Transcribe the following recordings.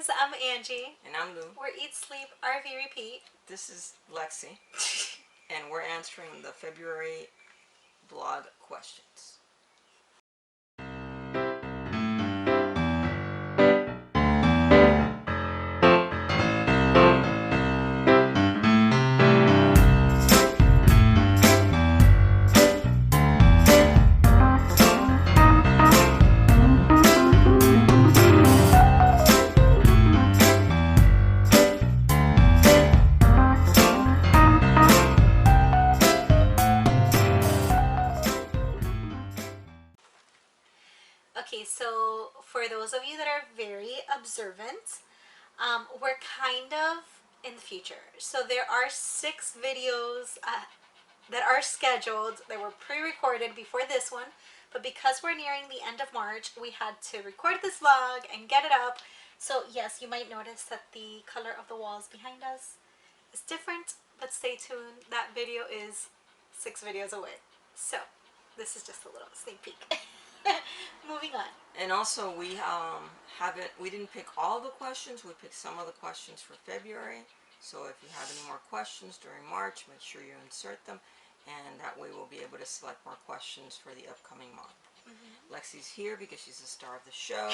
guys, I'm Angie. And I'm Lou. We're Eat, Sleep, RV, Repeat. This is Lexi. And we're answering the February blog questions. Okay, so for those of you that are very observant, we're kind of in the future. So there are 6 videos that are scheduled, that were pre-recorded before this one, but because we're nearing the end of March, we had to record this vlog and get it up. So yes, you might notice that the color of the walls behind us is different, but stay tuned. That video is 6 videos away. So this is just a little sneak peek. Moving on. And also we didn't pick all the questions, we picked some of the questions for February. So if you have any more questions during March, make sure you insert them, and that way we'll be able to select more questions for the upcoming month. Lexi's here because she's the star of the show,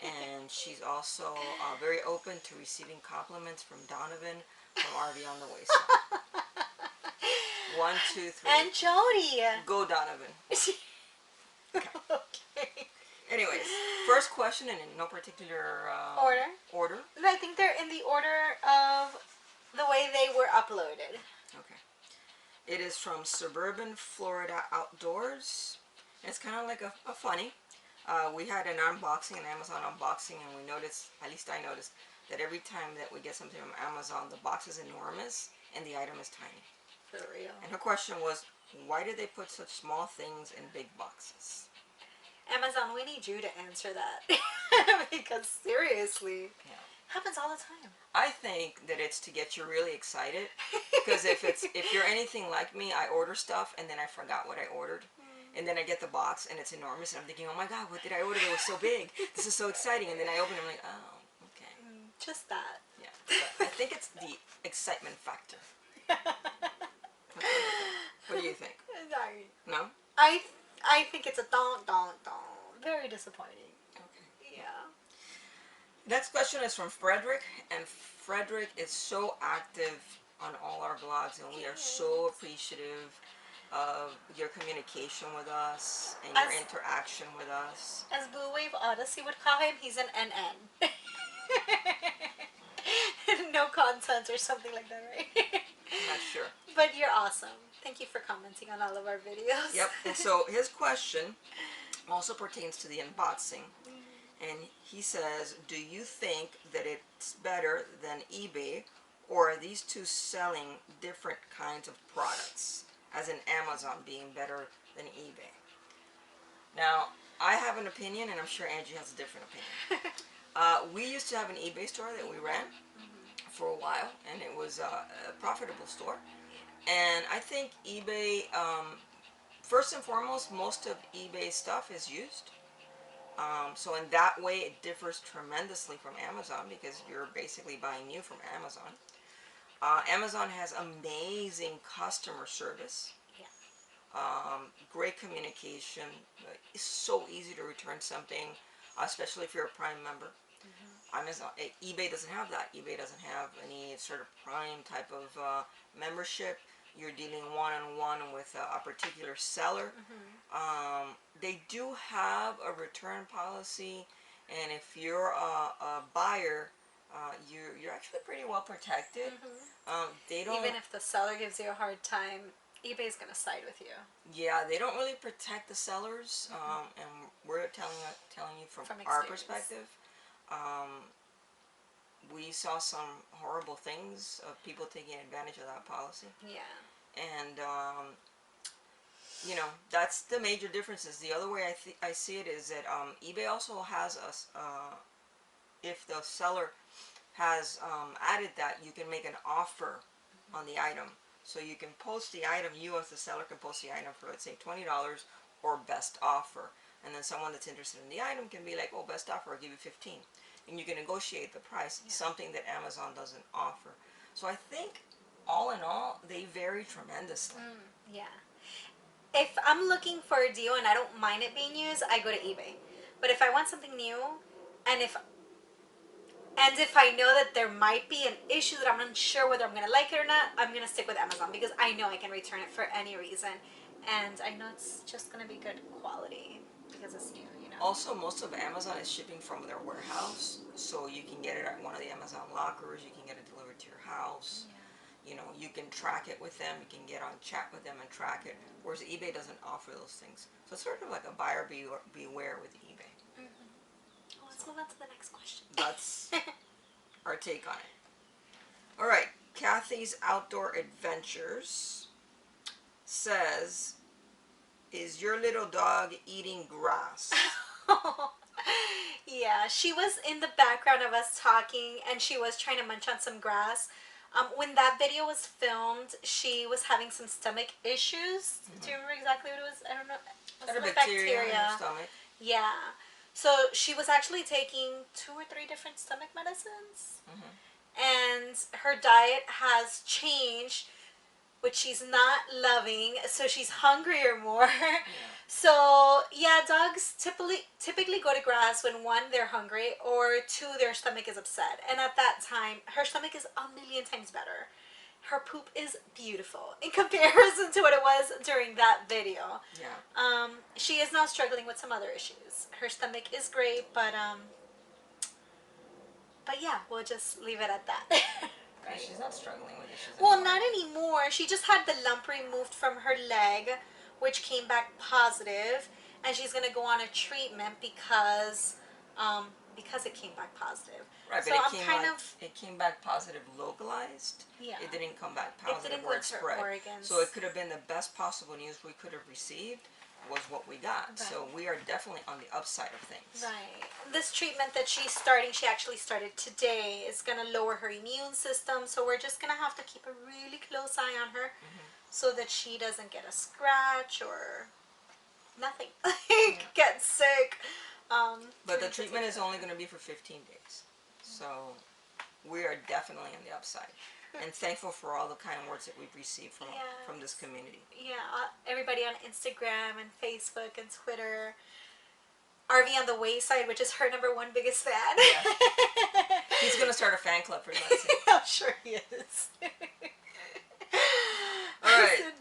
and she's also very open to receiving compliments from Donovan from RV on the Wayside. 1, 2, 3. And Jody. Go Donovan. Okay. Anyways, first question, and in no particular order. I think they're in the order of the way they were uploaded. Okay. It is from Suburban Florida Outdoors. It's kind of like a funny. We had an unboxing, an Amazon unboxing, and we noticed, at least I noticed, that every time that we get something from Amazon, the box is enormous and the item is tiny. For real. And her question was, why did they put such small things in big boxes? Amazon, we need you to answer that. Because seriously, happens all the time. I think that it's to get you really excited, because if you're anything like me, I order stuff and then I forgot what I ordered, and then I get the box and it's enormous and I'm thinking, oh my god, what did I order that was so big? This is so exciting. And then I open it and I'm like, oh, okay. Just that. Yeah, but I think it's the excitement factor. What do you think? Sorry. No? I think it's a don. Very disappointing. Okay. Yeah. Next question is from Frederick, and Frederick is so active on all our blogs, and we are so appreciative of your communication with us and your interaction with us. As Blue Wave Odyssey would call him, he's an NN. No content or something like that, right? I'm not sure. But you're awesome. Thank you for commenting on all of our videos. Yep. And so his question also pertains to the unboxing. And he says, do you think that it's better than eBay, or are these two selling different kinds of products, as in Amazon being better than eBay? Now, I have an opinion, and I'm sure Angie has a different opinion. We used to have an eBay store that we ran for a while, and it was a profitable store. And I think eBay, first and foremost, most of eBay stuff is used. So in that way it differs tremendously from Amazon, because you're basically buying new from Amazon. Amazon has amazing customer service. Great communication. It's so easy to return something, especially if you're a Prime member. Amazon, eBay doesn't have that. eBay doesn't have any sort of Prime type of membership. You're dealing one-on-one with a particular seller. They do have a return policy, and if you're a buyer, you're actually pretty well protected. They don't, even if the seller gives you a hard time, eBay's gonna side with you. Yeah, they don't really protect the sellers, and we're telling you from our perspective. We saw some horrible things of people taking advantage of that policy. Yeah. And you know, that's the major differences. The other way I see it is that eBay also has if the seller has added that, you can make an offer on the item. So you can post the item, you as the seller can post the item for, let's say, $20 or best offer. And then someone that's interested in the item can be like, oh, best offer, I'll give you 15. and you can negotiate the price, Yeah. something that Amazon doesn't offer. So I think all in all, they vary tremendously. Yeah. If I'm looking for a deal and I don't mind it being used, I go to eBay. But if I want something new, and if I know that there might be an issue that I'm unsure whether I'm gonna like it or not, I'm gonna stick with Amazon because I know I can return it for any reason, and I know it's just gonna be good quality because it's new. Also, most of Amazon is shipping from their warehouse, so you can get it at one of the Amazon lockers. You can get it delivered to your house. You know, you can track it with them. You can get on chat with them and track it. Whereas eBay doesn't offer those things. So it's sort of like a buyer beware with eBay. Well, let's move on to the next question. That's our take on it. All right, Kathy's Outdoor Adventures says, "Is your little dog eating grass?" Yeah, she was in the background of us talking, and she was trying to munch on some grass. When that video was filmed, she was having some stomach issues. Do you remember exactly what it was? I don't know. Had a It was bacteria in her stomach. Yeah. So she was actually taking 2 or 3 different stomach medicines. And her diet has changed, which she's not loving, so she's hungrier more. So yeah, dogs typically go to grass when, one, they're hungry, or two, their stomach is upset. And at that time, her stomach is a million times better. Her poop is beautiful in comparison to what it was during that video. She is now struggling with some other issues. Her stomach is great, but yeah, we'll just leave it at that. Right. She's not struggling with issues Well, anymore. not anymore. She just had the lump removed from her leg, which came back positive, and she's gonna go on a treatment because it came back positive. Right, So but I'm it came back positive localized. Yeah. It didn't come back It positive didn't where go it to her spread. organs. So it could have been the best possible news we could have received was what we got. Right. So we are definitely on the upside of things. Right. This treatment that she's starting, she actually started today, is going to lower her immune system. So we're just going to have to keep a really close eye on her so that she doesn't get a scratch or nothing. Get sick. But the treatment is only going to be for 15 days. So we are definitely on the upside. And thankful for all the kind words that we've received from this community. Yeah, everybody on Instagram and Facebook and Twitter. RV on the Wayside, which is her #1 biggest fan. Yeah. He's going to start a fan club for Lexi. I'm sure he is. All right.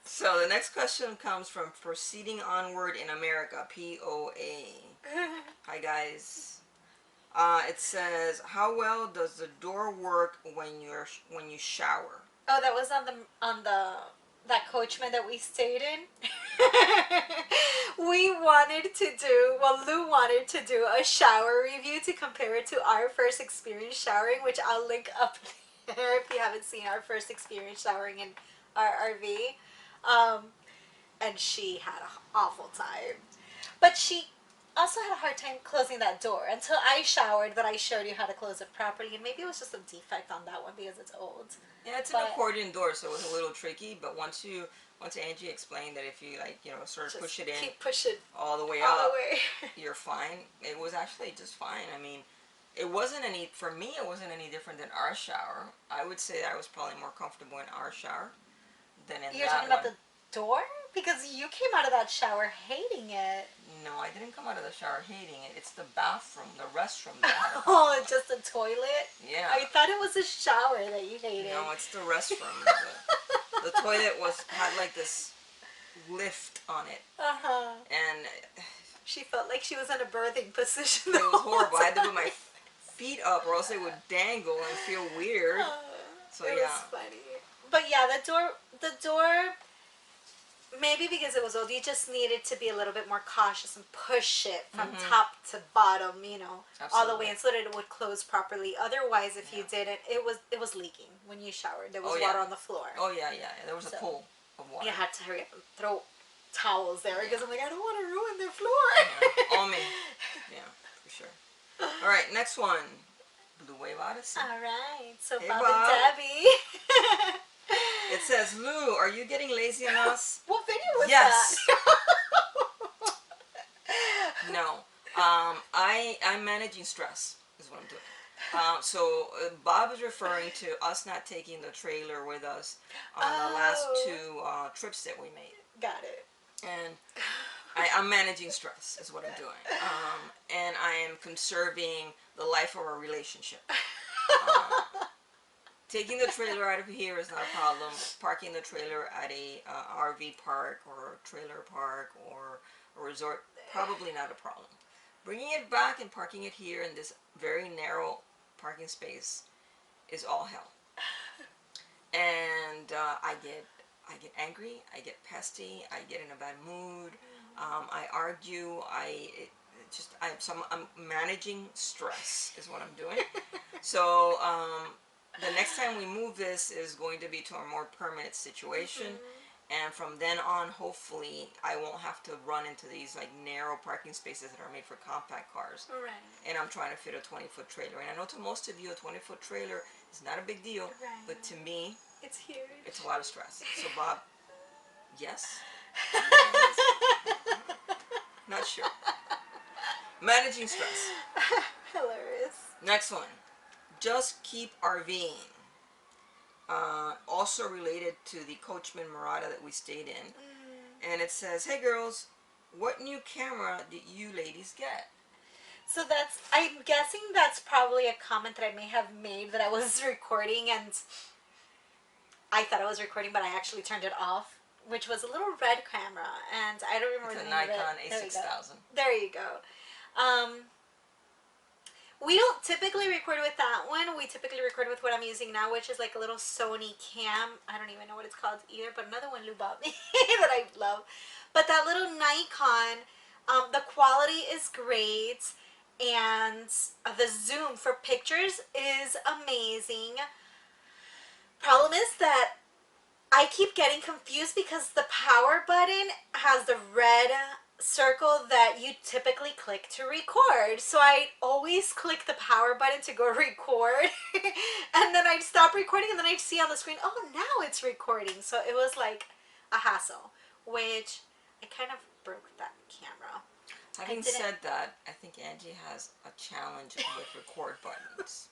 So the next question comes from Proceeding Onward in America, POA. Hi guys. It says, "How well does the door work when you shower?" Oh, that was on that coachman that we stayed in. Lou wanted to do a shower review to compare it to our first experience showering, which I'll link up there if you haven't seen our first experience showering in our RV. And she had an awful time. But she also had a hard time closing that door until I showered, but I showed you how to close it properly, and maybe it was just a defect on that one because it's old. Yeah, it's an accordion door, so it was a little tricky, but once Angie explained that if you sort of just push it in, keep pushing all the way up, you're fine. It was actually just fine. I mean, for me it wasn't any different than our shower. I would say I was probably more comfortable in our shower than in that one. You're talking about the door? Because you came out of that shower hating it. No, I didn't come out of the shower hating it. It's the bathroom, the restroom. Oh, it's just a toilet? Yeah. I thought it was a shower that you hated. No, it's the restroom. The toilet had like this lift on it. And she felt like she was in a birthing position. It was horrible. I had to put my feet up or else they would dangle and feel weird. So it was funny. But yeah, the door, maybe because it was old, you just needed to be a little bit more cautious and push it from top to bottom, all the way, and so that it would close properly. Otherwise, if you didn't, it was leaking when you showered. There was water on the floor. Oh yeah. There was a pool of water. You had to hurry up and throw towels there because I'm like, I don't want to ruin their floor. All me. Yeah, for sure. All right, next one. Blue Wave Odyssey. All right. So Hey, Bob Bob. and Debbie. It says, "Lou, are you getting lazy on us?" What video was yes. that? No. I'm managing stress. is what I'm doing. Bob is referring to us not taking the trailer with us on the last Oh, two trips that we made. got it. And I'm managing stress is what I'm doing. And I am conserving the life of our relationship. Um, Taking the trailer out of here is not a problem. Parking the trailer at a RV park or a trailer park or a resort, probably not a problem. Bringing it back and parking it here in this very narrow parking space is all hell. And I get angry, I get pesty, I get in a bad mood, I argue, I'm managing stress is what I'm doing. So the next time we move this is going to be to a more permanent situation. And from then on, hopefully, I won't have to run into these like narrow parking spaces that are made for compact cars. Right. And I'm trying to fit a 20-foot trailer. And I know to most of you, a 20-foot trailer is not a big deal. Right. But to me, It's huge. it's a lot of stress. So Bob, yes? Not sure. Managing stress. Hilarious. Next one. Just keep RVing. Also related to the Coachman Murata that we stayed in. And it says, hey girls, what new camera did you ladies get? So I'm guessing that's probably a comment that I may have made that I was recording and I thought I was recording, but I actually turned it off, which was a little red camera, and I don't remember It's the a name Nikon of it. A6000. There you go. We don't typically record with that one. We typically record with what I'm using now, which is like a little Sony cam. I don't even know what it's called either, but another one Lou bought me that I love. But that little Nikon, the quality is great, and the zoom for pictures is amazing. Problem is that I keep getting confused because the power button has the red circle that you typically click to record. So I always click the power button to go record and then I'd stop recording and then I'd see on the screen, oh, now it's recording. So it was like a hassle, which I kind of broke that camera. Having said that, I think Angie has a challenge with record buttons.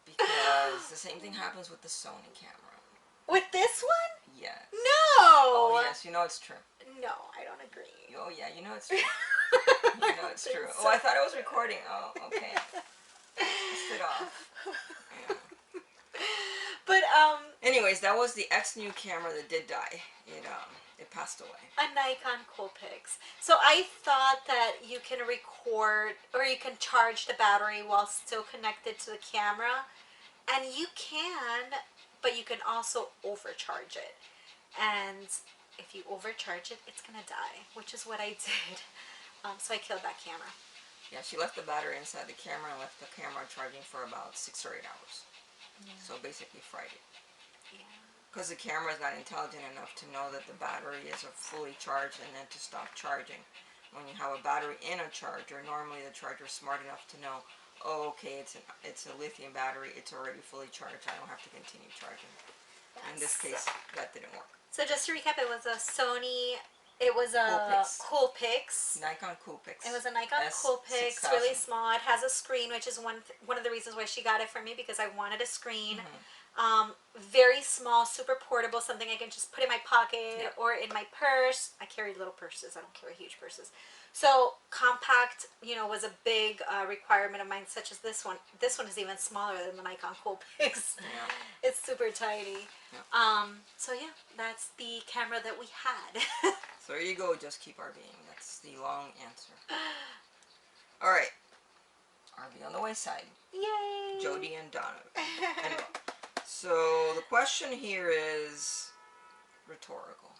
Because the same thing happens with the Sony camera. With this one? Yes. No. Oh yes, you know it's true. No, I don't agree. Oh yeah, you know it's true. You know it's true. Oh, I thought it was recording. Oh, okay. Messed it off. Yeah. But anyways, that was the X-New camera that did die. It passed away. A Nikon Coolpix. So I thought that you can record or you can charge the battery while still connected to the camera, and you can, but you can also overcharge it. And if you overcharge it, it's gonna die, which is what I did. So I killed that camera. Yeah, she left the battery inside the camera and left the camera charging for about 6 or 8 hours. Yeah. So basically fried it. Yeah. Because the camera is not intelligent enough to know that the battery is fully charged and then to stop charging. When you have a battery in a charger, normally the charger is smart enough to know, oh, okay, it's a lithium battery, it's already fully charged, I don't have to continue charging. Yes. In this case, that didn't work. So just to recap, it was a Sony, it was a Coolpix. Nikon Coolpix. It was a Nikon Coolpix, really small. It has a screen, which is one of the reasons why she got it for me, because I wanted a screen. Very small, super portable, something I can just put in my pocket or in my purse. I carry little purses. I don't carry huge purses. So compact, was a big requirement of mine, such as this one. This one is even smaller than the Nikon Coolpix. Yeah. It's super tiny. Yeah. So yeah, that's the camera that we had. So there you go, just keep RVing. That's the long answer. All right. RV on the wayside. Yay! Jody and Donna. Anyway, so the question here is rhetorical.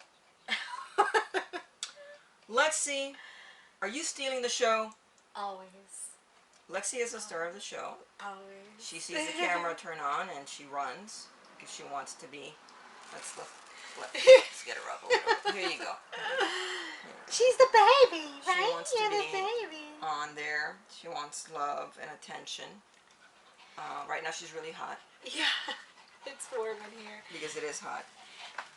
Lexi, are you stealing the show? Always. Lexi is the star of the show. Always. She sees the camera turn on and she runs because she wants to be. Let's get her up a little. Here you go. She's the baby, right? She wants to You're be the baby. on there. She wants love and attention. Right now she's really hot. Yeah, it's warm in here. Because it is hot.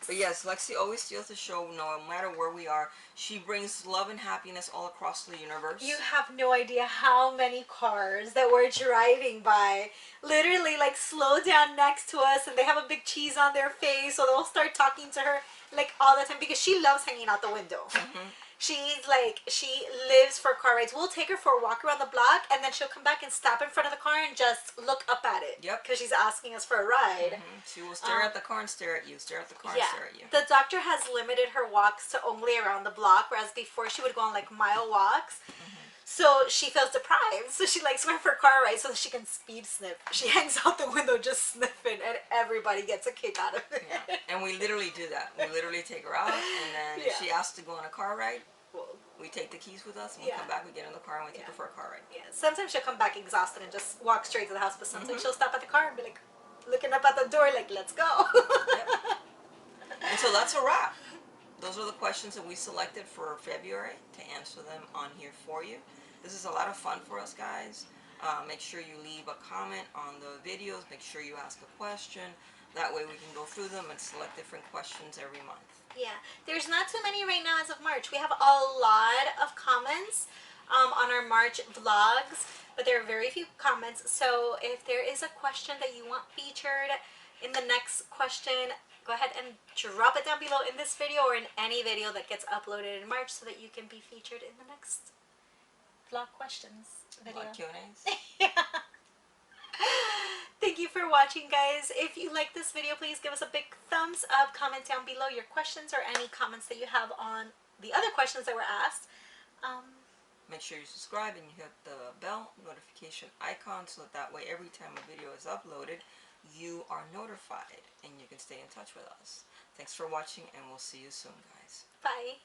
But yes, Lexi always steals the show no matter where we are. She brings love and happiness all across the universe. You have no idea how many cars that we're driving by literally like slow down next to us, and they have a big cheese on their face, so they'll start talking to her like all the time because she loves hanging out the window. She's like, she lives for car rides. We'll take her for a walk around the block, and then she'll come back and stop in front of the car and just look up at it. Yep. Because she's asking us for a ride. She will stare at the car and stare at you, stare at the car and stare at you. The doctor has limited her walks to only around the block, whereas before she would go on like mile walks. So she feels deprived. So she likes going for car rides so that she can speed sniff. She hangs out the window just sniffing, and everybody gets a kick out of it. Yeah. And we literally do that. We literally take her out, and then if she asks to go on a car ride, we take the keys with us, and we come back, we get in the car, and we take her for a car ride. Yeah. Sometimes she'll come back exhausted and just walk straight to the house, but sometimes she'll stop at the car and be like, looking up at the door like, let's go. And so that's a wrap. Those are the questions that we selected for February to answer them on here for you. This is a lot of fun for us, guys. Make sure you leave a comment on the videos. Make sure you ask a question. That way we can go through them and select different questions every month. Yeah, there's not too many right now as of March. We have a lot of comments on our March vlogs, but there are very few comments. So if there is a question that you want featured in the next question, go ahead and drop it down below in this video or in any video that gets uploaded in March so that you can be featured in the next vlog questions video. Vlog Q&As. Yeah. Thank you for watching, guys. If you like this video, please give us a big thumbs up. Comment down below your questions or any comments that you have on the other questions that were asked. Make sure you subscribe and you hit the bell notification icon so that way every time a video is uploaded, you are notified and you can stay in touch with us. Thanks for watching, and we'll see you soon, guys. Bye.